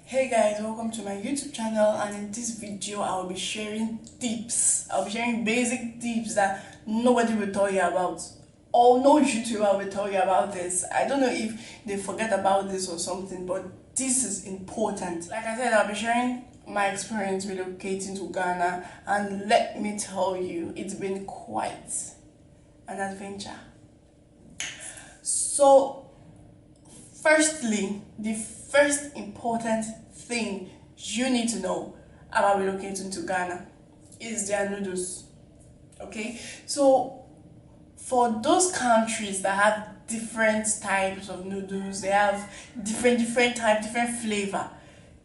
Hey guys, welcome to my YouTube channel, and in this video I'll be sharing tips. I'll be sharing basic tips that nobody will tell you about, or no YouTuber will tell you about this. I don't know if they forget about this or something, but this is important. Like I said, I'll be sharing my experience relocating to Ghana, and let me tell you, it's been quite an adventure. So firstly, the first important thing you need to know about relocating to Ghana is their noodles. Okay, so for those countries that have different types of noodles, they have different type, different flavor.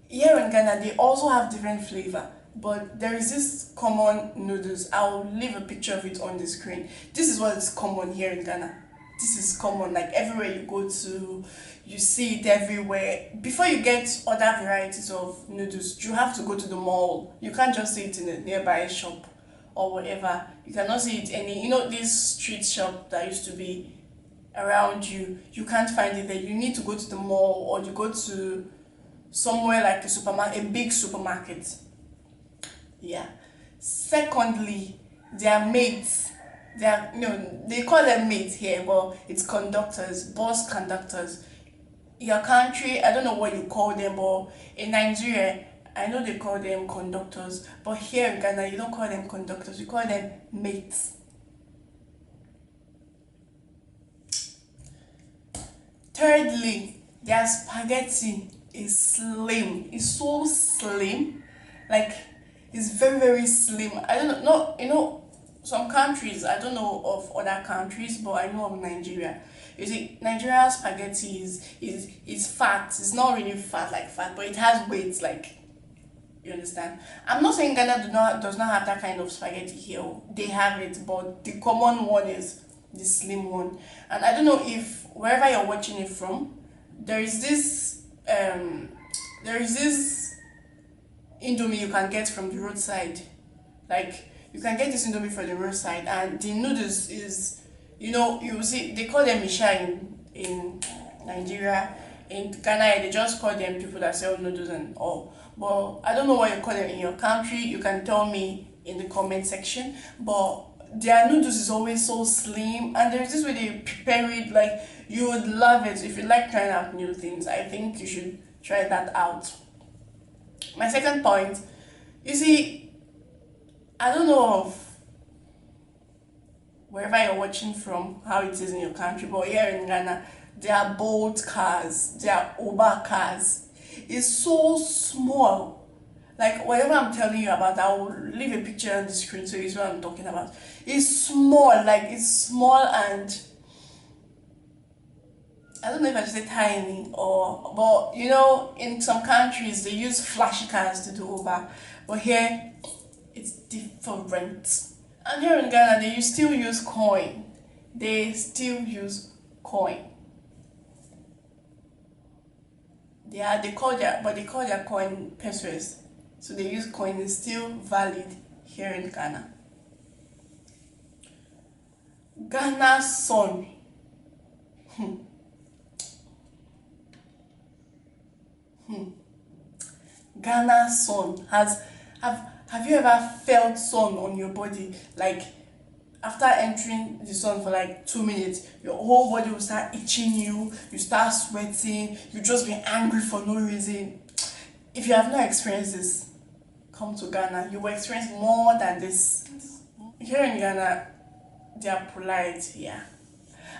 Here in Ghana, they also have different flavor, but there is this common noodles. I'll leave a picture of it on the screen. This is what is common here in Ghana. This is common, like everywhere you go to, you see it everywhere. Before you get other varieties of noodles, you have to go to the mall. You can't just see it in a nearby shop or whatever. You cannot see it any, this street shop that used to be around you. You can't find it there. You need to go to the mall, or you go to somewhere like a supermarket, a big supermarket. Yeah. Secondly, their mates. They are, they call them mates here, but it's conductors, bus conductors. Your country, I don't know what you call them, but in Nigeria, I know they call them conductors, but here in Ghana, you don't call them conductors, you call them mates. Thirdly, their spaghetti is slim. It's so slim, like it's very slim. I don't know, some countries, I don't know of other countries, but I know of Nigeria. You see, Nigerian spaghetti is fat. It's not really fat like fat, but it has weight, like, you understand. I'm not saying Ghana does not have that kind of spaghetti here. They have it, but the common one is the slim one. And I don't know if wherever you're watching it from, there is this indomie you can get from the roadside. Like, you can get this indomie from the roadside, and the noodles is, you see, they call them Isha in Nigeria. In Ghana, they just call them people that sell noodles and all. But I don't know what you call them in your country. You can tell me in the comment section. But their noodles is always so slim, and there's this way they prepare it, like, you would love it. If you like trying out new things, I think you should try that out. My second point, you see, I don't know of wherever you're watching from, how it is in your country, but here in Ghana, there are Bolt cars, there are Uber cars. It's so small. Like, whatever I'm telling you about, I will leave a picture on the screen so you see what I'm talking about. It's small, like, it's small, and I don't know if I should say tiny, but in some countries they use flashy cars to do Uber, but here it's different. And here in Ghana, they still use coin. They still use coin. They call their coin pesos. So they use coin. It's still valid here in Ghana. Ghana's sun. Ghana's sun have you ever felt sun on your body? Like, after entering the sun for like 2 minutes, your whole body will start itching you start sweating, you just be angry for no reason. If you have not experienced this, come to Ghana, you will experience more than this. Here in Ghana, they are polite, yeah.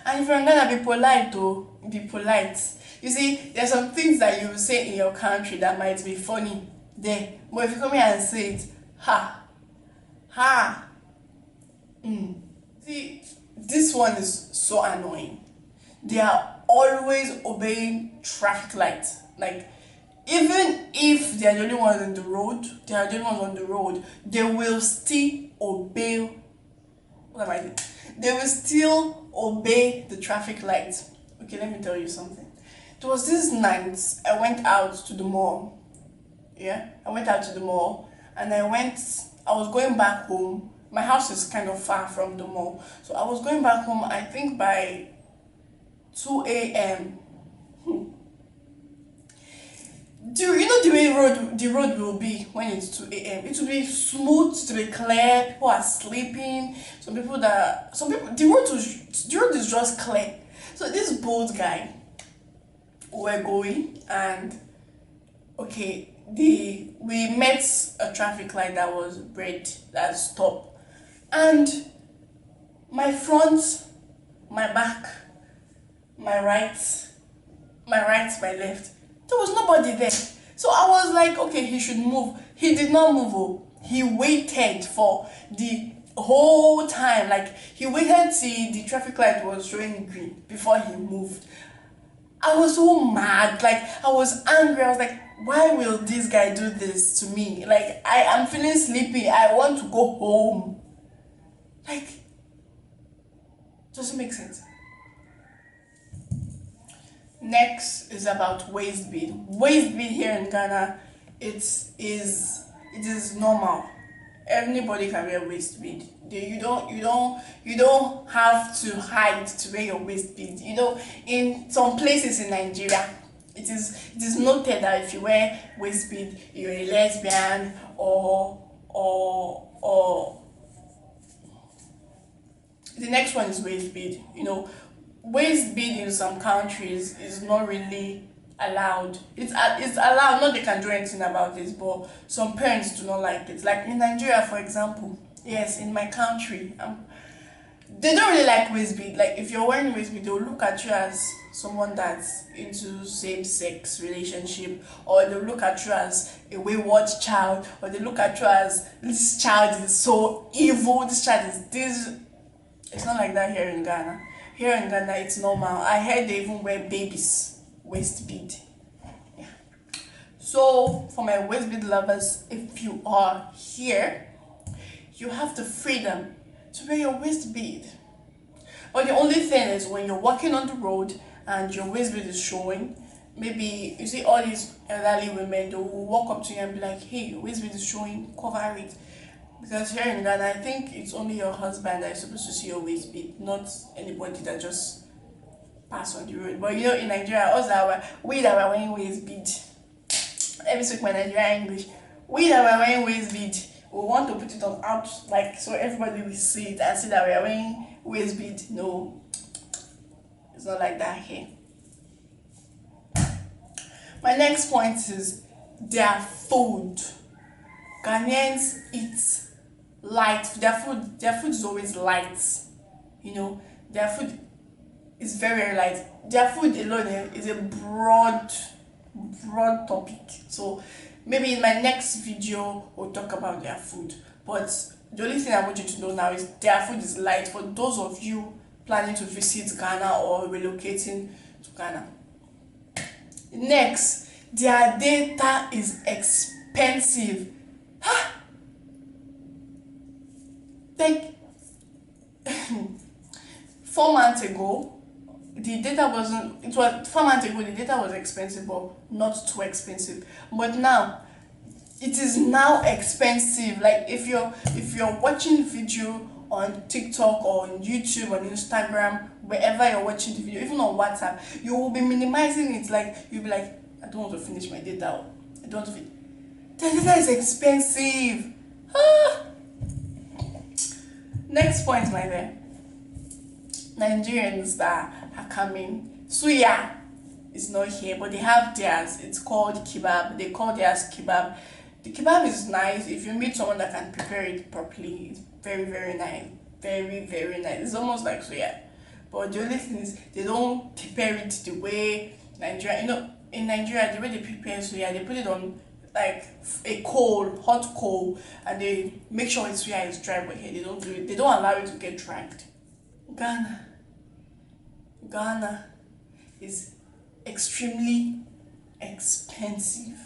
And if you're in Ghana, be polite though, be polite. You see, there's some things that you will say in your country that might be funny there, but if you come here and say it, ha, See, this one is so annoying. They are always obeying traffic lights. Like, even if they are the only ones on the road, they will still obey. What am I doing? They will still obey the traffic lights. Okay, let me tell you something. There was this night I went out to the mall. Yeah, I went out to the mall, and I was going back home. My house is kind of far from the mall, so I was going back home, I think by 2 a.m. Do you know the way the road will be when it's 2 a.m.? It will be smooth, it will be clear, people are sleeping, the road is just clear. So this bold guy, we're going, and okay, we met a traffic light that was red, that stopped, and my front, my back, my right, my left, there was nobody there. So I was like, okay, he should move. He did not move. Oh. He waited for the whole time. Like, he waited till the traffic light was showing green before he moved. I was so mad. Like, I was angry. I was like, why will this guy do this to me? Like, I am feeling sleepy. I want to go home. Like, doesn't make sense. Next is about waist bead. Waist bead here in Ghana, it is normal. Anybody can wear waist bead. You don't have to hide to wear your waist bead. You know, in some places in Nigeria, it is noted that if you wear waist bead, you're a lesbian, or the next one is waist bead. You know, waist bead in some countries is not really allowed. It's allowed, not they can do anything about this, but some parents do not like it. Like in Nigeria, for example, yes, in my country, they don't really like waist bead. Like if you're wearing waist bead, they'll look at you as someone that's into same-sex relationship, or they'll look at you as a wayward child, or they look at you as this child is so evil, this child is this. It's not like that here in Ghana. Here in Ghana, it's normal. I heard they even wear babies waist bead. Yeah. So for my waist bead lovers, if you are here, you have the freedom to wear your waist bead. But the only thing is, when you're walking on the road and your waist bead is showing, maybe you see all these elderly women, they will walk up to you and be like, hey, your waist bead is showing, cover it. Because here in Ghana, I think it's only your husband that is supposed to see your waist bead, not anybody that just pass on the road. But you know, in Nigeria, we that were wearing waist bead, let me speak my Nigerian English. We that were wearing waist bead, we want to put it on out, like, so everybody will see it and see that we are wearing waist bead. No, it's not like that here. My next point is their food. Ghanaians eat light. Their food is always light. You know, their food is very, very light. Their food alone is a broad topic. So maybe in my next video we'll talk about their food. But the only thing I want you to know now is their food is light for those of you planning to visit Ghana or relocating to Ghana. Next, their data is expensive. Like 4 months ago, the data wasn't. It was 4 months ago. The data was expensive, but not too expensive. But now, it is now expensive. Like if you're watching video on TikTok or on YouTube, on Instagram, wherever you're watching the video, even on WhatsApp, you will be minimizing it. Like you'll be like, I don't want to finish my data. I don't want to. The data is expensive. Next point, my dear. Nigerians that are coming. Suya is not here, but they have theirs. It's called kebab. They call theirs kebab. The kebab is nice if you meet someone that can prepare it properly. It's very, very nice. Very, very nice. It's almost like suya. But the only thing is they don't prepare it the way Nigeria. You know, in Nigeria, the way they prepare suya, they put it on like a hot coal, and they make sure its suya is dry. But here they don't do it. They don't allow it to get dried. Ghana is extremely expensive.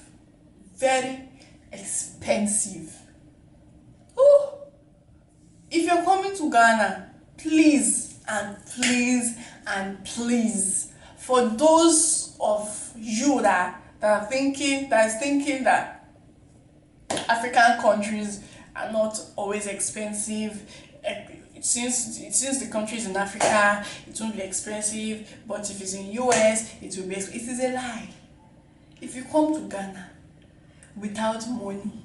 Very expensive. Ooh. If you're coming to Ghana, please and please and please, for those of you that is thinking that African countries are not always expensive, since the country is in Africa, it won't be expensive, but if it's in US, it will be expensive. It is a lie. If you come to Ghana without money,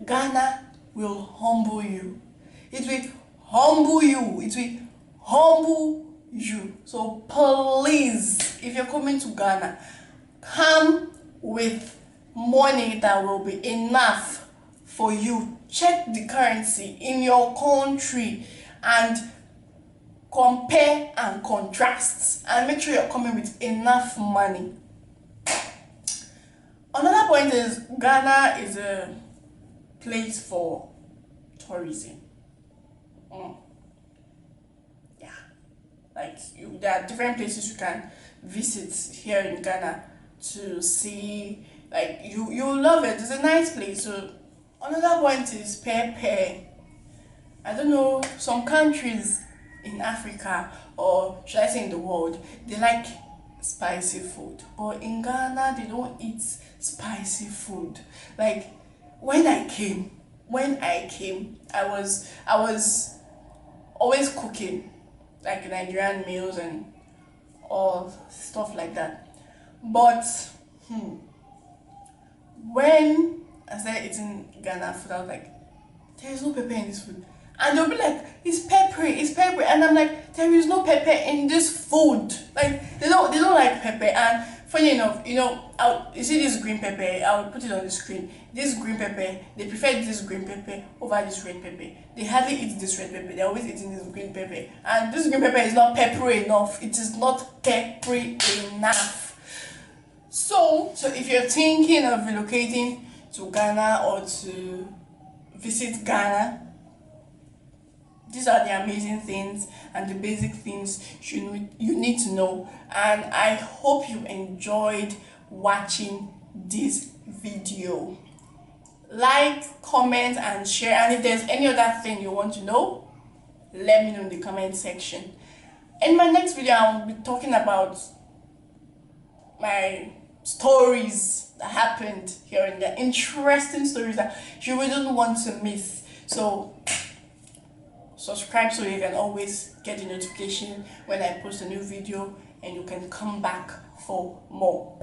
Ghana will humble you. It will humble you. It will humble you. So please, if you're coming to Ghana, come with money that will be enough for you. Check the currency in your country and compare and contrast, and make sure you're coming with enough money. Another point is Ghana is a place for tourism. Yeah, like there are different places you can visit here in Ghana to see. Like you love it. It's a nice place. So another point is pepper. I don't know, some countries in Africa, or should I say in the world, they like spicy food, but in Ghana they don't eat spicy food. Like when I came, I was always cooking like Nigerian meals and all stuff like that. But when I started eating Ghana food, I was like, there is no pepper in this food. And they'll be like, it's peppery. And I'm like, there is no pepper in this food. Like they don't like pepper. And funny enough, you see this green pepper, I'll put it on the screen. This green pepper, they prefer this green pepper over this red pepper. They hardly eat this red pepper, they're always eating this green pepper. And this green pepper is not peppery enough. It is not peppery enough. So if you're thinking of relocating to Ghana or to visit Ghana, these are the amazing things and the basic things you need to know. And I hope you enjoyed watching this video. Like, comment and share, and if there's any other thing you want to know, let me know in the comment section. In my next video, I will be talking about my stories that happened here in the interesting stories that you wouldn't want to miss. So subscribe so you can always get the notification when I post a new video, and you can come back for more.